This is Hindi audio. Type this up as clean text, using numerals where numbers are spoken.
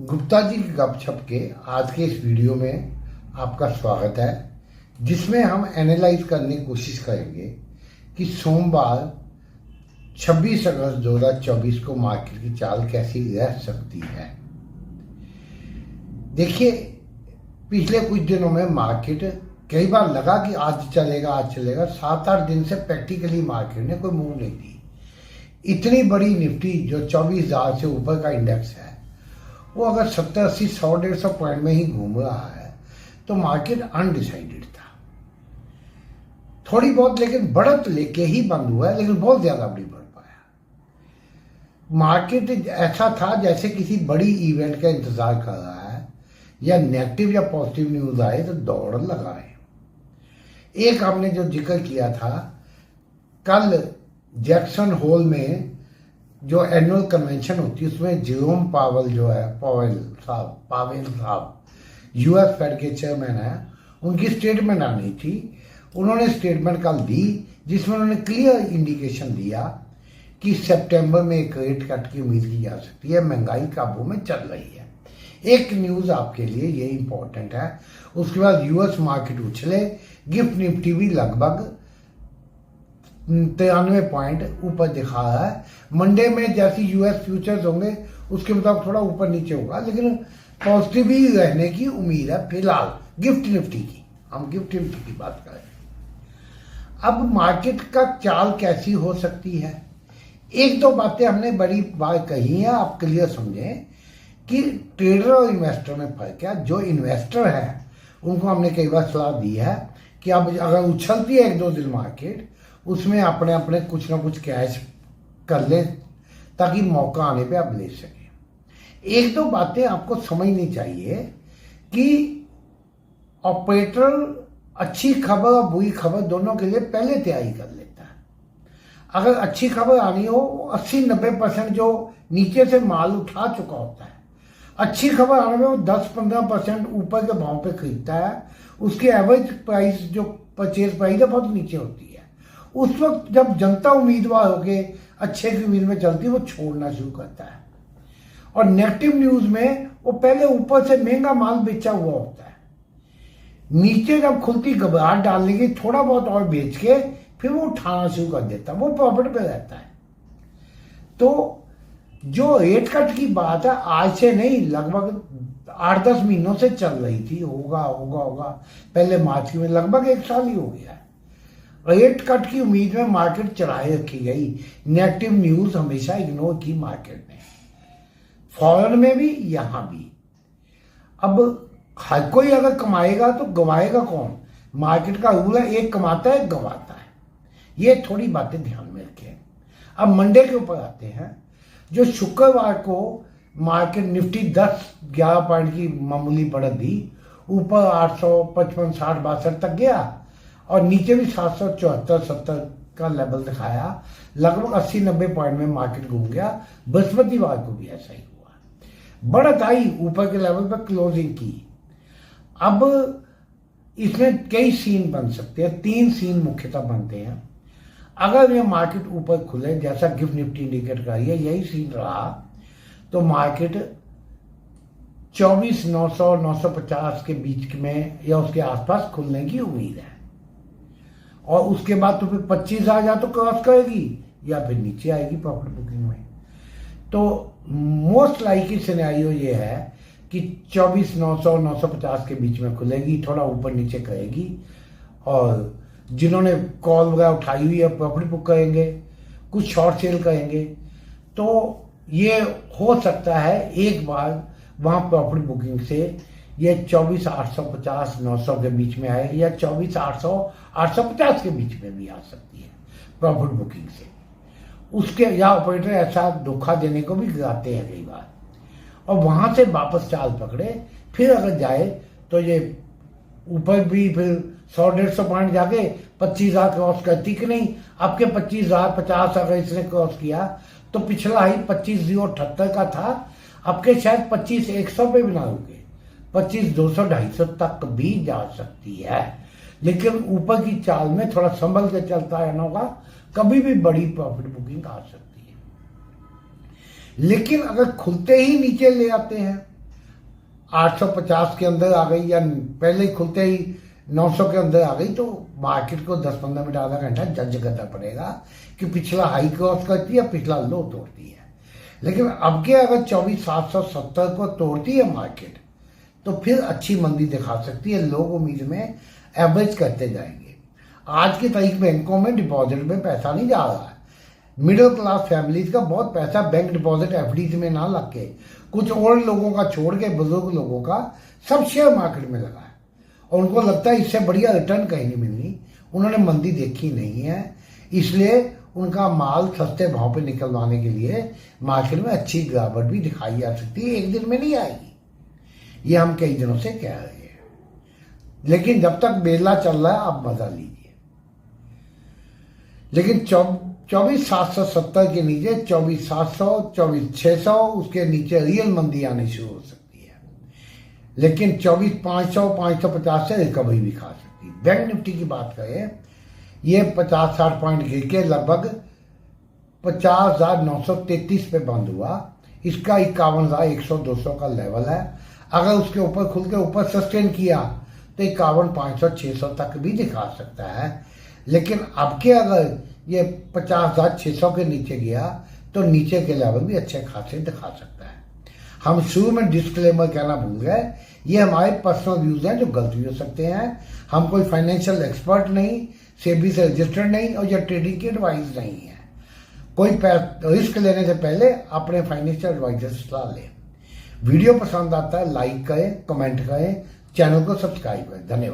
गुप्ता जी की गपशप के आज के इस वीडियो में आपका स्वागत है, जिसमें हम एनालाइज करने की कोशिश करेंगे कि सोमवार 26 अगस्त 2024 को मार्केट की चाल कैसी रह सकती है। देखिए, पिछले कुछ दिनों में मार्केट कई बार लगा कि आज चलेगा 7-8 दिन से प्रैक्टिकली मार्केट ने कोई मूव नहीं दी। इतनी बड़ी निफ्टी जो 24,000 से ऊपर का इंडेक्स है, वो अगर 70, 80, 100, 150 पॉइंट में ही घूम रहा है तो मार्केट अनडिसाइडेड था। थोड़ी बहुत लेकिन बढ़त लेके ही बंद हुआ है, लेकिन बहुत ज्यादा नहीं बढ़ पाया। मार्केट ऐसा था जैसे किसी बड़ी इवेंट का इंतजार कर रहा है, या नेगेटिव या पॉजिटिव न्यूज आए तो दौड़ लगाए। एक हमने जो जिक्र किया था, कल जैक्सन होल में जो एनुअल कन्वेंशन होती है, उसमें जेरोम पावेल साहब यूएस फेड के चेयरमैन है, उनकी स्टेटमेंट आनी थी। उन्होंने स्टेटमेंट कल दी जिसमें उन्होंने क्लियर इंडिकेशन दिया कि सितंबर में एक रेट कट की उम्मीद की जा सकती है, महंगाई काबू में चल रही है। एक न्यूज आपके लिए ये इंपॉर्टेंट है। उसके बाद यूएस मार्केट उछले, गिफ्ट निफ्टी भी लगभग 93 पॉइंट ऊपर दिखा रहा है। मंडे में जैसी यूएस फ्यूचर्स होंगे उसके मुताबिक थोड़ा ऊपर नीचे होगा, लेकिन पॉजिटिव ही रहने की उम्मीद है फिलहाल गिफ्ट निफ्टी की। हम गिफ्ट निफ्टी की बात करें, अब मार्केट का चाल कैसी हो सकती है। एक दो बातें हमने बड़ी बात कही है, आप क्लियर समझें कि ट्रेडर और इन्वेस्टर में फर्क है। जो इन्वेस्टर है उनको हमने कई बार सलाह दी है कि अब अगर उछलती है 1-2 दिन मार्केट, उसमें अपने अपने कुछ ना कुछ कैश कर ले ताकि मौका आने पे आप ले सकें। एक दो बातें आपको समझनी चाहिए कि ऑपरेटर अच्छी खबर और बुरी खबर दोनों के लिए पहले तैयारी कर लेता है। अगर अच्छी खबर आनी हो, 80-90% जो नीचे से माल उठा चुका होता है। अच्छी खबर आने में वो 10-15% ऊपर के भाव पे खरीदता है। उसकी एवरेज प्राइस जो परचेज प्राइस है बहुत नीचे होती है। उस वक्त जब जनता उम्मीदवार होके अच्छे की उम्मीद में चलती है, वो छोड़ना शुरू करता है। और नेगेटिव न्यूज में वो पहले ऊपर से महंगा माल बेचा हुआ होता है, नीचे जब खुलती घबराहट डालने की, थोड़ा बहुत और बेच के फिर वो उठाना शुरू कर देता है, वो प्रॉफिट पे रहता है। तो जो रेट कट की बात है, आज से नहीं, लगभग 8-10 महीनों से चल रही थी। होगा पहले मार्च में लगभग 1 साल ही हो गया है। रेट कट की उम्मीद में मार्केट चढ़ाए रखी गई। नेगेटिव न्यूज हमेशा इग्नोर की मार्केट ने, फॉरेन में भी, यहां भी। अब हर कोई अगर कमाएगा तो गवाएगा कौन? मार्केट का रूल है, एक कमाता है एक गवाता है। ये थोड़ी बातें ध्यान में रखें। अब मंडे के ऊपर आते हैं। जो शुक्रवार को मार्केट निफ्टी 10-11 पॉइंट की मामूली बढ़त दी, ऊपर 855, 60, 62 तक गया और नीचे भी 774-70 का लेवल दिखाया। लगभग 80-90 पॉइंट में मार्केट घूम गया। बृहस्पतिवार को भी ऐसा ही हुआ, बढ़त आई, ऊपर के लेवल पर क्लोजिंग की। अब इसमें कई सीन बन सकते हैं, 3 सीन मुख्यतः बनते हैं। अगर ये मार्केट ऊपर खुले जैसा गिफ्ट निफ्टी इंडिकेट कर रही है, यही सीन रहा तो मार्केट 24,900 950 के बीच में या उसके आसपास खुलने की उम्मीद है। और उसके बाद तो फिर 25,000 या तो क्रॉस करेगी या फिर नीचे आएगी प्रॉफिट बुकिंग में। तो मोस्ट लाइकली सिनेरियो ये है कि 24,900 950 के बीच में खुलेगी, थोड़ा ऊपर नीचे करेगी, और जिन्होंने कॉल वगैरह उठाई हुई है प्रॉफिट बुक करेंगे, कुछ शॉर्ट सेल करेंगे। तो ये हो सकता है एक बार वहां प्रॉफिट बुकिंग से ये 24,850 900 के बीच में आए, या 24,800 850 के बीच में भी आ सकती है प्रॉफिट बुकिंग से। उसके या ऑपरेटर ऐसा धोखा देने को भी गिराते हैं कई बार, और वहां से वापस चाल पकड़े, फिर अगर जाए तो ये ऊपर भी फिर 100-150 पॉइंट जाके 25,000 क्रॉस करती कि नहीं। आपके 25,050 अगर इसने क्रॉस किया तो पिछला हाई 25,078 का था, आपके शायद 25,100 पे भी ना रुके, 25,200 250 तक भी जा सकती है। लेकिन ऊपर की चाल में थोड़ा संभल के चलता रहना होगा, कभी भी बड़ी प्रॉफिट बुकिंग आ सकती है। लेकिन अगर खुलते ही नीचे ले आते हैं 850 के अंदर आ गई या पहले ही खुलते ही 900 के अंदर आ गई, तो मार्केट को 10-15 मिनट आधा घंटा जज करना पड़ेगा कि पिछला हाई क्रॉस करती है, पिछला लो तोड़ती है। लेकिन अब के अगर 24,770 को तोड़ती है मार्केट, तो फिर अच्छी मंदी दिखा सकती है। लोग उम्मीद में एवरेज करते जाएंगे। आज की तारीख बैंकों में डिपॉजिट में पैसा नहीं जा रहा है। मिडिल क्लास फैमिलीज का बहुत पैसा बैंक डिपॉजिट एफडीज में ना लग के, कुछ ओल्ड लोगों का छोड़ के बुजुर्ग लोगों का सब शेयर मार्केट में लगा है, और उनको लगता है इससे बढ़िया रिटर्न कहीं नहीं मिलनी। उन्होंने मंदी देखी नहीं है, इसलिए उनका माल सस्ते भाव पे निकलवाने के लिए मार्केट में अच्छी गिरावट भी दिखाई जा सकती है। एक दिन में नहीं आएगी, ये हम कई दिनों से कह रहे हैं। लेकिन जब तक मेला चल रहा है आप मजा लीजिए। लेकिन 24,770 के नीचे 24,700, 24,600, उसके नीचे रियल मंदी आनी शुरू हो सकती है। लेकिन 24,500, 550 से रिकवरी भी खा सकती है। बैंक निफ्टी की बात करें, ये 50-60 पॉइंट गिर के लगभग 50,933 पे बंद हुआ। इसका 51,100-200 का लेवल है। अगर उसके ऊपर खुल के ऊपर सस्टेन किया तो 51,500-600 तक भी दिखा सकता है। लेकिन अब के अगर ये 50,600 के नीचे गया तो नीचे के लेवल भी अच्छे खासे दिखा सकता है। हम शुरू में डिस्क्लेमर कहना भूल गए, ये हमारे पर्सनल व्यूज हैं जो गलत भी हो सकते हैं। हम कोई फाइनेंशियल एक्सपर्ट नहीं, सेबी से रजिस्टर्ड नहीं, और यह ट्रेडिंग की एडवाइस नहीं है। कोई रिस्क लेने से पहले अपने फाइनेंशियल एडवाइजर से सलाह लें। वीडियो पसंद आता है लाइक करें, कमेंट करें, चैनल को सब्सक्राइब करें। धन्यवाद।